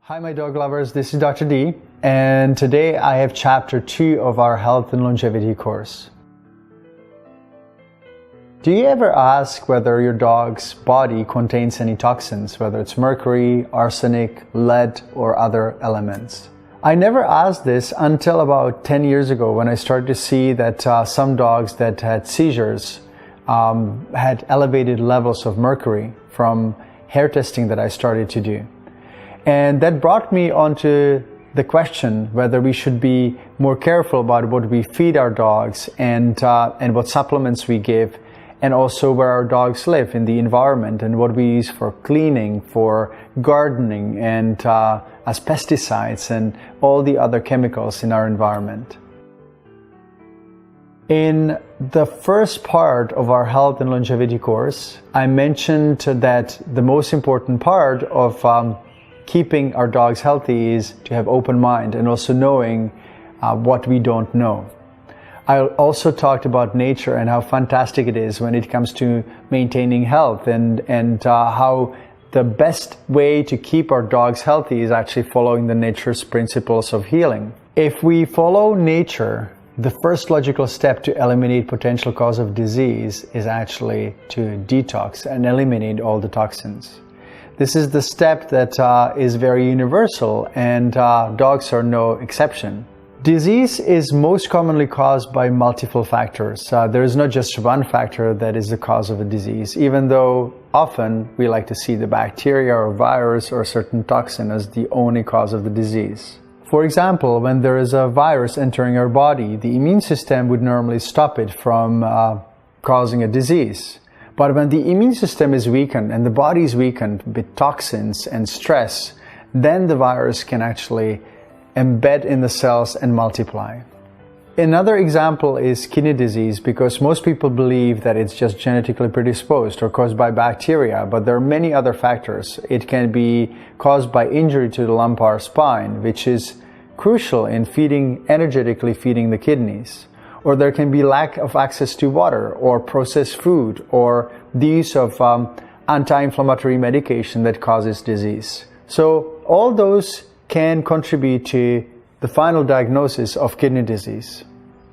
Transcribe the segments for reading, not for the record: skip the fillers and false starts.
Hi my dog lovers, this is Dr. D, and today I have chapter 2 of our health and longevity course. Do you ever ask whether your dog's body contains any toxins, whether it's mercury, arsenic, lead, or other elements? I never asked this until about 10 years ago when I started to see that some dogs that had seizures had elevated levels of mercury from hair testing that I started to do. And that brought me onto the question whether we should be more careful about what we feed our dogs and what supplements we give, and also where our dogs live in the environment and what we use for cleaning, for gardening, and as pesticides and all the other chemicals in our environment. In the first part of our health and longevity course, I mentioned that the most important part of keeping our dogs healthy is to have open mind and also knowing what we don't know. I also talked about nature and how fantastic it is when it comes to maintaining health and how the best way to keep our dogs healthy is actually following the nature's principles of healing. If we follow nature, the first logical step to eliminate potential cause of disease is actually to detox and eliminate all the toxins. This is the step that is very universal, and dogs are no exception. Disease is most commonly caused by multiple factors. There is not just one factor that is the cause of a disease, even though often we like to see the bacteria or virus or certain toxin as the only cause of the disease. For example, when there is a virus entering our body, the immune system would normally stop it from causing a disease. But when the immune system is weakened and the body is weakened with toxins and stress, then the virus can actually embed in the cells and multiply. Another example is kidney disease, because most people believe that it's just genetically predisposed or caused by bacteria, but there are many other factors. It can be caused by injury to the lumbar spine, which is crucial in energetically feeding the kidneys. Or there can be lack of access to water or processed food or the use of anti-inflammatory medication that causes disease. So all those can contribute to the final diagnosis of kidney disease.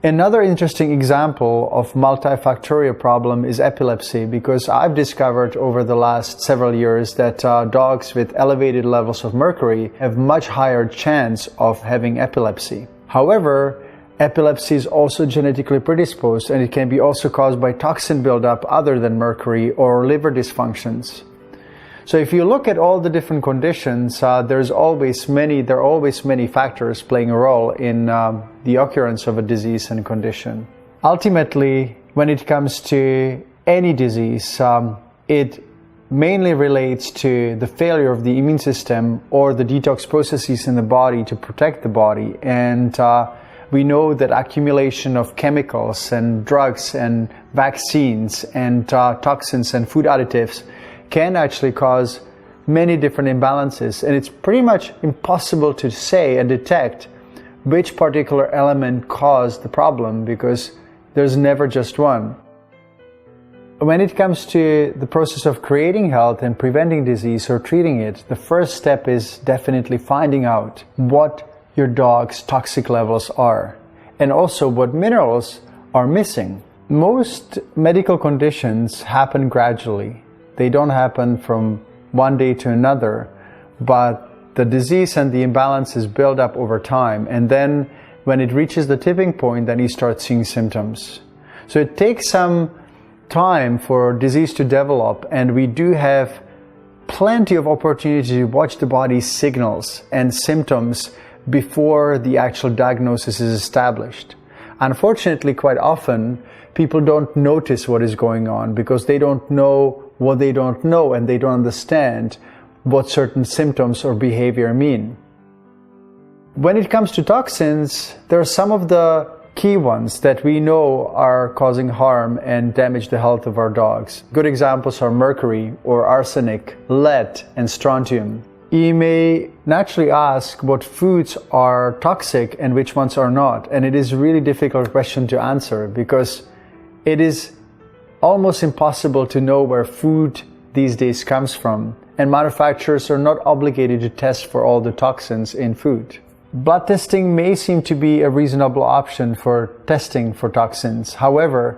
Another interesting example of multifactorial problem is epilepsy, because I've discovered over the last several years that dogs with elevated levels of mercury have much higher chance of having epilepsy. However, epilepsy is also genetically predisposed, and it can be also caused by toxin buildup other than mercury or liver dysfunctions. So if you look at all the different conditions, there are always many factors playing a role in the occurrence of a disease and condition. Ultimately, when it comes to any disease, it mainly relates to the failure of the immune system or the detox processes in the body to protect the body. And we know that accumulation of chemicals and drugs and vaccines and toxins and food additives can actually cause many different imbalances, and it's pretty much impossible to say and detect which particular element caused the problem, because there's never just one. When it comes to the process of creating health and preventing disease or treating it, the first step is definitely finding out what your dog's toxic levels are, and also what minerals are missing. Most medical conditions happen gradually. They don't happen from one day to another, but the disease and the imbalances build up over time, and then when it reaches the tipping point, then you start seeing symptoms. So it takes some time for disease to develop, and we do have plenty of opportunity to watch the body's signals and symptoms before the actual diagnosis is established. Unfortunately, quite often, people don't notice what is going on because they don't know what they don't know, and they don't understand what certain symptoms or behavior mean. When it comes to toxins, there are some of the key ones that we know are causing harm and damage the health of our dogs. Good examples are mercury or arsenic, lead, and strontium. You may naturally ask what foods are toxic and which ones are not, and it is a really difficult question to answer, because it is almost impossible to know where food these days comes from and manufacturers are not obligated to test for all the toxins in food. Blood testing may seem to be a reasonable option for testing for toxins. However,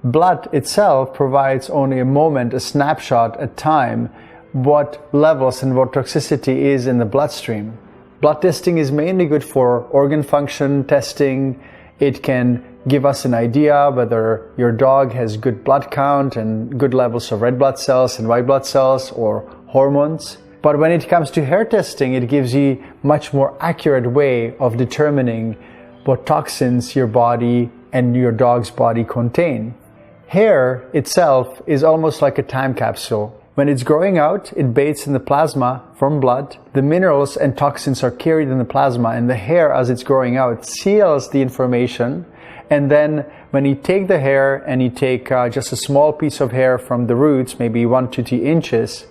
blood itself provides only a moment, a snapshot, a time, what levels and what toxicity is in the bloodstream. Blood testing is mainly good for organ function testing. It can give us an idea whether your dog has good blood count and good levels of red blood cells and white blood cells or hormones. But when it comes to hair testing, it gives you much more accurate way of determining what toxins your body and your dog's body contain. Hair itself is almost like a time capsule. When it's growing out, it bathes in the plasma from blood. The minerals and toxins are carried in the plasma, and the hair, as it's growing out, seals the information. And then when you take the hair and you take just a small piece of hair from the roots, maybe 1 to 2 inches,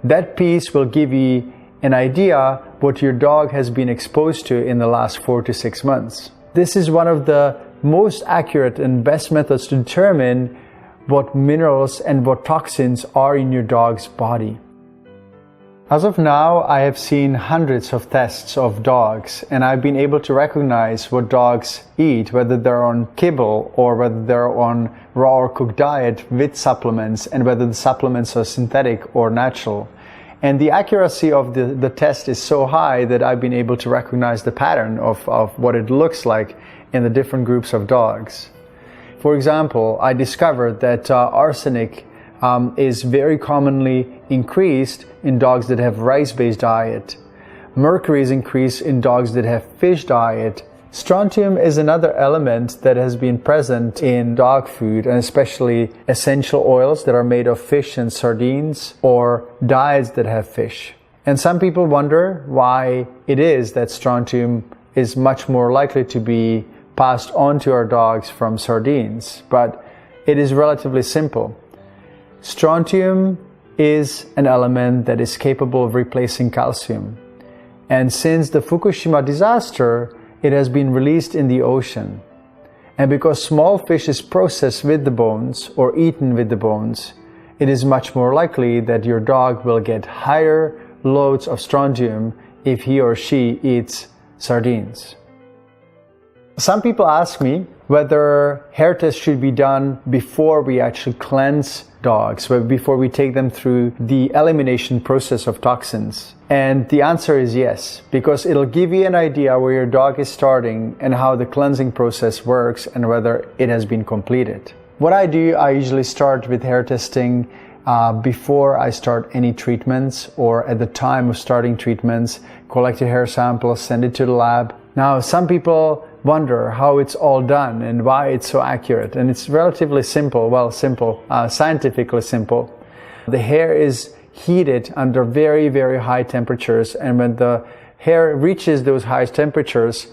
that piece will give you an idea what your dog has been exposed to in the last 4 to 6 months. This is one of the most accurate and best methods to determine what minerals and what toxins are in your dog's body. As of now, I have seen hundreds of tests of dogs, and I've been able to recognize what dogs eat, whether they're on kibble or whether they're on raw or cooked diet with supplements, and whether the supplements are synthetic or natural. And the accuracy of the test is so high that I've been able to recognize the pattern of what it looks like in the different groups of dogs. For example, I discovered that arsenic is very commonly increased in dogs that have rice-based diet. Mercury is increased in dogs that have fish diet. Strontium is another element that has been present in dog food, and especially essential oils that are made of fish and sardines, or diets that have fish. And some people wonder why it is that strontium is much more likely to be passed on to our dogs from sardines, but it is relatively simple. Strontium is an element that is capable of replacing calcium. And since the Fukushima disaster, it has been released in the ocean. And because small fish is processed with the bones or eaten with the bones, it is much more likely that your dog will get higher loads of strontium if he or she eats sardines. Some people ask me whether hair tests should be done before we actually cleanse dogs, before we take them through the elimination process of toxins. And the answer is yes, because it'll give you an idea where your dog is starting and how the cleansing process works and whether it has been completed. What I do, I usually start with hair testing before I start any treatments, or at the time of starting treatments, collect a hair sample, send it to the lab. Now, some people wonder how it's all done and why it's so accurate. And it's relatively simple, scientifically simple. The hair is heated under very, very high temperatures, and when the hair reaches those high temperatures,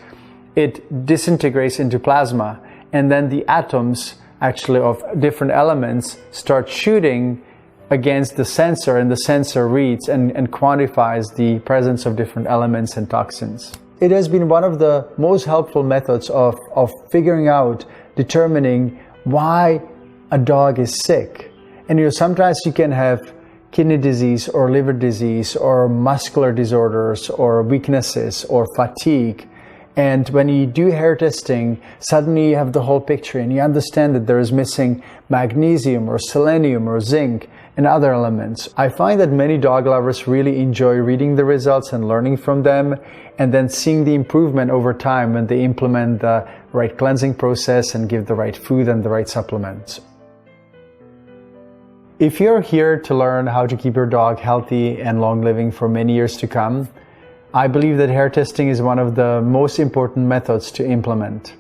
it disintegrates into plasma, and then the atoms actually of different elements start shooting against the sensor, and the sensor reads and quantifies the presence of different elements and toxins. It has been one of the most helpful methods of figuring out, determining why a dog is sick. And sometimes you can have kidney disease or liver disease or muscular disorders or weaknesses or fatigue. And when you do hair testing, suddenly you have the whole picture and you understand that there is missing magnesium or selenium or zinc and other elements. I find that many dog lovers really enjoy reading the results and learning from them, and then seeing the improvement over time when they implement the right cleansing process and give the right food and the right supplements. If you're here to learn how to keep your dog healthy and long living for many years to come, I believe that hair testing is one of the most important methods to implement.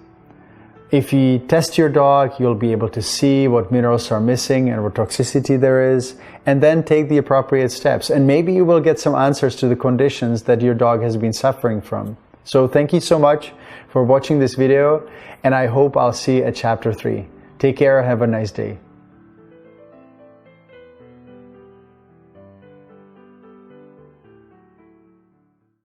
If you test your dog, you'll be able to see what minerals are missing and what toxicity there is, and then take the appropriate steps. And maybe you will get some answers to the conditions that your dog has been suffering from. So thank you so much for watching this video, and I hope I'll see you at chapter 3. Take care, have a nice day.